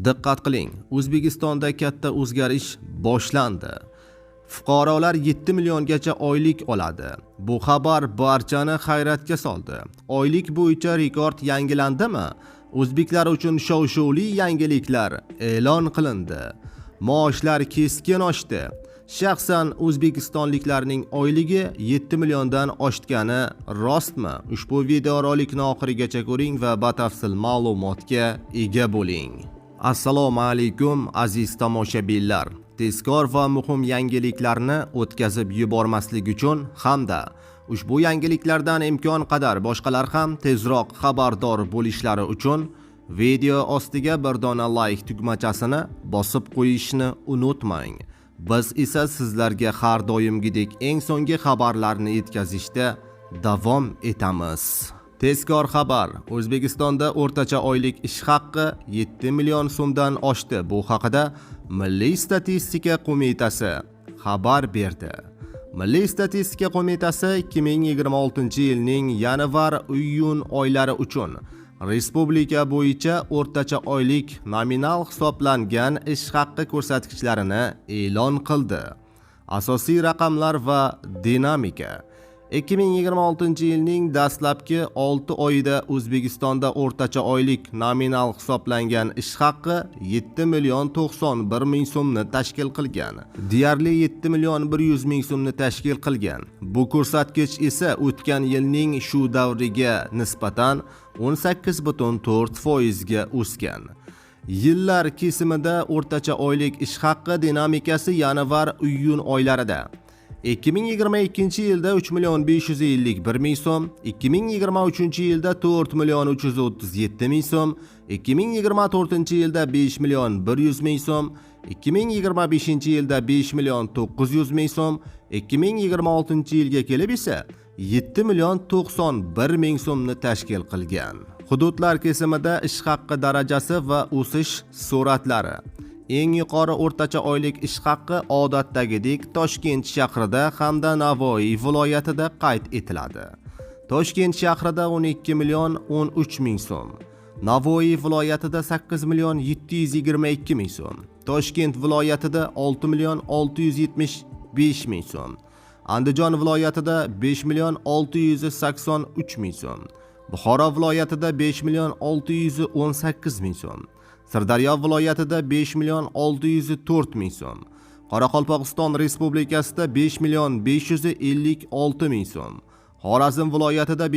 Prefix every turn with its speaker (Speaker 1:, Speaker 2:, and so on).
Speaker 1: Diqqat qiling, O'zbekistonda katta o'zgarish boshlandi. Fuqarolar 7 milliongacha oylik oladi. Bu xabar barchani hayratga soldi. Oylik bo'yicha rekord yangilandimi? O'zbeklar uchun shov-shuvli yangiliklar e'lon qilindi. Maoshlar keskin oshdi. Shaxsan o'zbekistonliklarning oyligi 7 milliondan oshgani rostmi? Ushbu videorolikni oxirigacha ko'ring va batafsil ma'lumotga ega bo'ling. Assalomu alaykum aziz tomoshabinlar. Tezkor va muhim yangiliklarni o'tkazib yubormaslik uchun hamda ushbu yangiliklardan imkon qadar boshqalar ham tezroq xabardor bo'lishlari uchun video ostiga bir dona like tugmachasini bosib qo'yishni unutmang. Biz esa sizlarga har doimgidek eng so'nggi xabarlarni yetkazishda davom etamiz. Tezkor xabar: O'zbekistonda o'rtacha oylik ish haqqi 7 million so'mdan oshdi. Bu haqida Milliy statistika qo'mitasi xabar berdi. Milliy statistika qo'mitasi 2026-yilning yanvar-iyun oylari uchun respublika bo'yicha o'rtacha oylik nominal hisoblangan ish haqqi ko'rsatkichlarini e'lon qildi. Asosiy raqamlar va dinamika. 2026-yilning dastlabki 6 oyida O'zbekistonda o'rtacha oylik nominal hisoblangan ish haqqi 7 million 91 ming so'mni tashkil qilgan. Deyarli 7 million 100 ming so'mni tashkil qilgan. Bu ko'rsatkich esa o'tgan yilning shu davriga nisbatan 18,4% ga o'sgan. Yillar kesimida o'rtacha oylik ish haqqi dinamikasi yanvar-iyun oylarida 2022-yilda 3 million 551 ming so'm, 2023-yilda 4 million 337 ming so'm, 2024-yilda 5 million 100 ming so'm, 2025-yilda 5 million 900 ming so'm, 2026-yilga kelib esa 7 million 91 ming so'mni tashkil qilgan. Hududlar kesimida ish haqqi darajasi va o'sish sur'atlari. Eng yuqori o'rtacha oylik ish haqqi odatdagidek Toshkent shahrida hamda Navoiy viloyatida qayd etiladi. Toshkent shahrida 12 million 13 ming so'm, Navoiy viloyatida 8 million 722 ming so'm, Toshkent viloyatida 6 million 675 ming so'm, Andijon viloyatida 5 million 683 ming so'm, Buxoro viloyatida 5 million 618 ming so'm, Sirdaryo viloyatida 5 million 604 ming so'm, Qoraqalpog'iston Respublikasida 5 million 556 ming so'm, Xorazm viloyatida